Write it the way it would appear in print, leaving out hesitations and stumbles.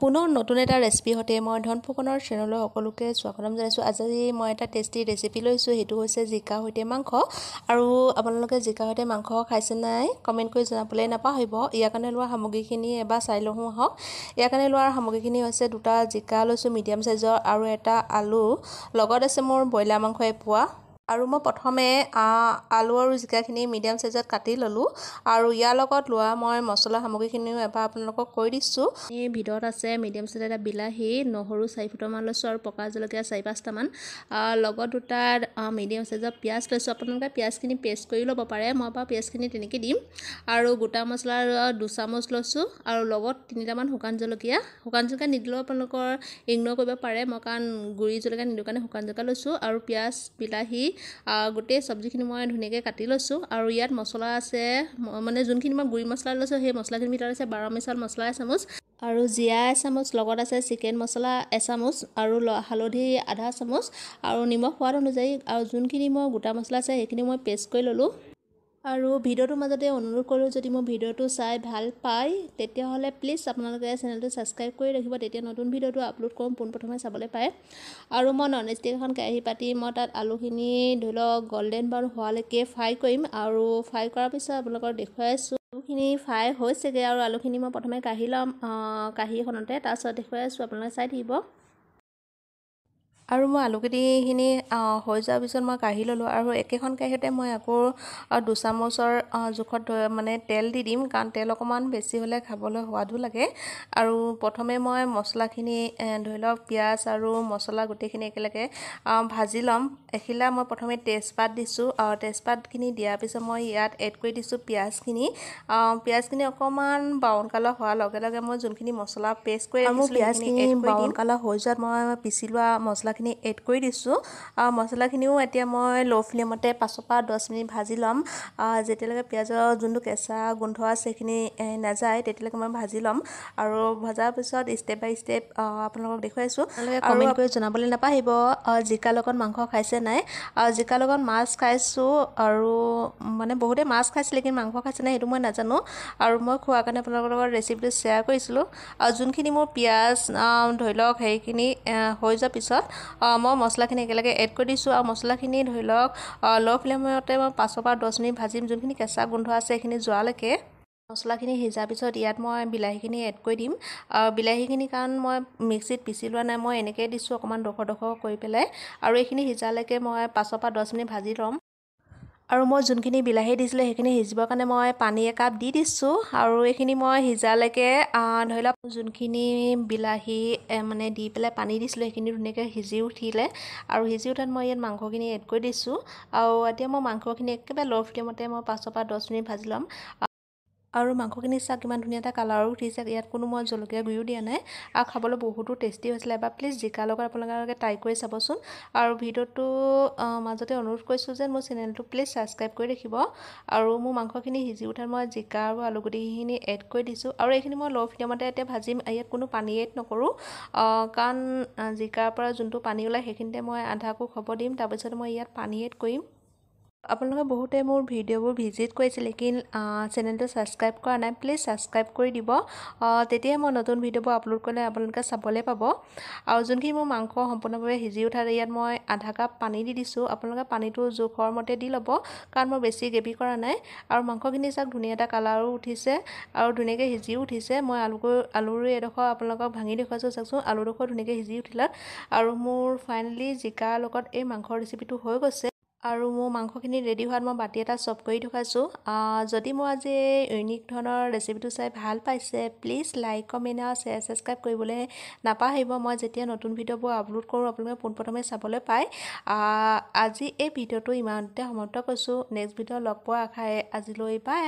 পুনৰ নতুন এটা ৰেচিপি সৈতে মই ধন ফুকনৰ চেনেললৈ সকলোকে স্বাগতম জনাইছোঁ। আজি মই এটা টেষ্টি ৰেচিপি লৈছোঁ, সেইটো হৈছে জিকা সৈতে মাংস। আৰু আপোনালোকে জিকা সৈতে মাংস খাইছে নাই কমেণ্ট কৰি জনাবলৈ নাপাহৰিব। ইয়াৰ কাৰণে লোৱা সামগ্ৰীখিনি এবাৰ চাই লওঁ আহক। ইয়াৰ কাৰণে লোৱা সামগ্ৰীখিনি হৈছে দুটা জিকা লৈছোঁ মিডিয়াম চাইজৰ আৰু এটা আলু, লগত আছে মোৰ ব্ৰইলাৰ মাংস এপোৱা। আৰু মই প্ৰথমে আলু আৰু জিকাখিনি মিডিয়াম চাইজত কাটি ল'লোঁ। আৰু ইয়াৰ লগত লোৱা মই মছলা সামগ্ৰীখিনিও এবাৰ আপোনালোকক কৈ দিছোঁ। এই ভিতৰত আছে মিডিয়াম চাইজৰ এটা বিলাহী, নহৰু 4 ফুটামান লৈছোঁ আৰু পকা জলকীয়া 4-5টামান, লগত দুটা মিডিয়াম চাইজৰ পিঁয়াজ লৈছোঁ। আপোনালোকে পিঁয়াজখিনি পেষ্ট কৰি ল'ব পাৰে, মই বাৰু পিঁয়াজখিনি তেনেকৈ দিম। আৰু গোটা মছলা 2 চামুচ লৈছোঁ আৰু লগত 3টামান শুকান জলকীয়া নিদিলেও আপোনালোকৰ ইগন'ৰ কৰিব পাৰে, মই কাৰণ গুড়ি জলকীয়া নিদিওঁ কাৰণে শুকান জলকীয়া লৈছোঁ। আৰু পিঁয়াজ, বিলাহী গোটেই চব্জিখিনি মই ধুনীয়াকৈ কাটি লৈছোঁ। আৰু ইয়াত মছলা আছে, মানে যোনখিনি মই গুড়ি মছলা লৈছোঁ সেই মছলাখিনিৰ ভিতৰত আছে 12 মিছাল মছলা এচামুচ আৰু জিৰা এচামুচ, লগত আছে চিকেন মছলা এচামুচ আৰু হালধি আধা চামুচ আৰু নিমখ সোৱাদ অনুযায়ী। আৰু যোনখিনি মই গোটা মছলা আছে সেইখিনি মই পেষ্ট কৰি ল'লোঁ। আৰু ভিডিঅ'টোৰ মাজতে অনুৰোধ কৰোঁ, যদি মোৰ ভিডিঅ'টো চাই ভাল পায় তেতিয়াহ'লে প্লিজ আপোনালোকে চেনেলটো ছাবস্ক্ৰাইব কৰি ৰাখিব, তেতিয়া নতুন ভিডিঅ'টো আপলোড কৰোঁ পোনপ্ৰথমে চাবলৈ পায়। আৰু মই ননষ্টিক এখন কেৰাহী পাতি মই তাত আলুখিনি ধৰি লওক গল্ডেন ব্ৰাউন হোৱালৈকে ফ্ৰাই কৰিম। আৰু ফ্ৰাই কৰাৰ পিছত আপোনালোকক দেখুৱাই আছোঁ আলুখিনি ফ্ৰাই হৈছেগৈ। আৰু আলুখিনি মই প্ৰথমে কাঢ়ি ল'ম কাঢ়ি এখনতে, তাৰপিছত দেখুৱাই আছোঁ, আপোনালোকে চাই থাকিব। আৰু মই আলুখিনি হৈ যোৱাৰ পিছত মই কাঢ়ি ল'লোঁ। আৰু একেখন কেৰাহীতে মই আকৌ 2 চামুচৰ জোখত মানে তেল দি দিম, কাৰণ তেল অকণমান বেছি হ'লে খাবলৈ সোৱাদো লাগে। আৰু প্ৰথমে মই মছলাখিনি ধৰি লওক পিঁয়াজ আৰু মছলা গোটেইখিনি একেলগে ভাজি ল'ম। এখিলা মই প্ৰথমে তেজপাত দিছোঁ, তেজপাতখিনি দিয়াৰ পিছত মই ইয়াত এড কৰি দিছোঁ পিঁয়াজখিনি অকণমান ব্ৰাউন কালাৰ হোৱাৰ লগে লগে মই যোনখিনি মছলা পেষ্ট কৰি ৰাখিছিলোঁ পিঁয়াজখিনি ব্ৰাউন কালাৰ হৈ যোৱাত মই পিচি লোৱা মছলাখিনি এড কৰি দিছোঁ। মছলাখিনিও এতিয়া মই ল' ফ্লেমতে 5 পৰা 10 মিনিট ভাজি ল'ম, যেতিয়ালৈকে পিঁয়াজৰ যোনটো কেঁচা গোন্ধ আছে সেইখিনি নাযায় তেতিয়ালৈকে মই ভাজি ল'ম। আৰু ভজাৰ পিছত ষ্টেপ বাই ষ্টেপ আপোনালোকক দেখুৱাইছোঁ। আপোনালোকে কমেণ্ট কৰি জনাবলৈ নাপাহৰিব জিকাৰ লগত মাংস খাইছে নাই। জিকাৰ লগত মাছ খাইছোঁ, আৰু মানে বহুতে মাছ খাইছিলে কিন্তু মাংস খাইছে নাই সেইটো মই নাজানো। আৰু মই খোৱাৰ কাৰণে আপোনালোকৰ লগত ৰেচিপিটো শ্বেয়াৰ কৰিছিলোঁ। আৰু যোনখিনি মোৰ পিঁয়াজ ধৰি লওক হেৰিখিনি হৈ যোৱাৰ পিছত মই মছলাখিনি একেলগে এড কৰি দিছোঁ। আৰু মছলাখিনি ধৰি লওক ল' ফ্লেমতে মই 5 পৰা 10 মিনিট ভাজিম, যোনখিনি কেঁচা গোন্ধ আছে সেইখিনি যোৱালৈকে। মছলাখিনি সিজাৰ পিছত ইয়াত মই বিলাহীখিনি এড কৰি দিম। বিলাহীখিনি কাৰণ মই মিক্সিত পিচি লোৱা নাই, মই এনেকৈ দিছোঁ অকণমান ডোখৰ কৰি পেলাই। আৰু এইখিনি সিজালৈকে মই 5 পৰা 10 মিনিট ভাজি ল'ম। আৰু মই যোনখিনি বিলাহী দিছিলোঁ সেইখিনি সিজিবৰ কাৰণে মই পানী একাপ দি দিছোঁ। আৰু এইখিনি মই সিজালৈকে ধৰি লওক যোনখিনি বিলাহী মানে দি পেলাই পানী দিছিলোঁ সেইখিনি ধুনীয়াকৈ সিজি উঠিলে। আৰু সিজি উঠাত মই ইয়াত মাংসখিনি এড কৰি দিছোঁ। আৰু এতিয়া মই মাংসখিনি একেবাৰে ল' ফ্লেমতে মই 5 পৰা 10 মিনিট ভাজি ল'ম। আৰু মাংসখিনি চাওক কিমান ধুনীয়া এটা কালাৰো উঠিছে, ইয়াত কোনো মই জলকীয়া গুড়িও দিয়া নাই। আৰু খাবলৈ বহুতো টেষ্টি হৈছিলে। এবাৰ প্লিজ জিকাৰ লগত আপোনালোকে ট্ৰাই কৰি চাবচোন। আৰু ভিডিঅ'টো মাজতে অনুৰোধ কৰিছোঁ যে মোৰ চেনেলটো প্লিজ ছাবস্ক্ৰাইব কৰি ৰাখিব। আৰু মোৰ মাংসখিনি সিজি উঠাত মই জিকা আৰু আলু গুটিখিনি এড কৰি দিছোঁ। আৰু এইখিনি মই ল' ফ্লেমতে এতিয়া ভাজিম, ইয়াত কোনো পানী এড নকৰোঁ, কাৰণ জিকাৰ পৰা যোনটো পানী ওলায় সেইখিনিতে মই আধা কুক হ'ব দিম, তাৰপিছত মই ইয়াত পানী এড কৰিম। আপোনালোকে বহুতে মোৰ ভিডিঅ'বোৰ ভিজিট কৰিছে লেকিন চেনেলটো ছাবস্ক্ৰাইব কৰা নাই, প্লিজ ছাবস্ক্ৰাইব কৰি দিব, তেতিয়াই মই নতুন ভিডিঅ'বোৰ আপলোড কৰিলে আপোনালোকে চাবলৈ পাব। আৰু যোনখিনি মোৰ মাংস সম্পূৰ্ণভাৱে সিজি উঠাত ইয়াত মই আধা কাপ পানী দি দিছোঁ। আপোনালোকে পানীটো জোখৰ মতে দি ল'ব, কাৰণ মই বেছি গ্ৰেভি কৰা নাই। আৰু মাংসখিনি চাওক ধুনীয়া এটা কালাৰো উঠিছে আৰু ধুনীয়াকৈ সিজিও উঠিছে। মই আলুৰ এডোখৰ আপোনালোকক ভাঙি দেখুৱাইছোঁ, চাওকচোন আলুডোখৰ ধুনীয়াকৈ সিজি উঠিলত। আৰু মোৰ ফাইনেলি জিকাৰ লগত এই মাংসৰ ৰেচিপিটো হৈ গৈছে। আৰু মোৰ মাংসখিনি ৰেডি হোৱাত মই বাতি এটা চাৰ্ভ কৰি দেখুৱাইছোঁ। যদি মোৰ আজি এই ইউনিক ধৰণৰ ৰেচিপিটো চাই ভাল পাইছে প্লিজ লাইক, কমেণ্ট আৰু শ্বেয়াৰ ছাবস্ক্ৰাইব কৰিবলৈ নাপাহৰিব। মই যেতিয়া নতুন ভিডিঅ'বোৰ আপলোড কৰোঁ আপোনালোকে পোনপ্ৰথমে চাবলৈ পায়। আজি এই ভিডিঅ'টো ইমানতে সমাপ্ত কৰিছোঁ। নেক্সট ভিডিঅ' লগ পোৱাৰ আশাৰে আজিলৈ বাই।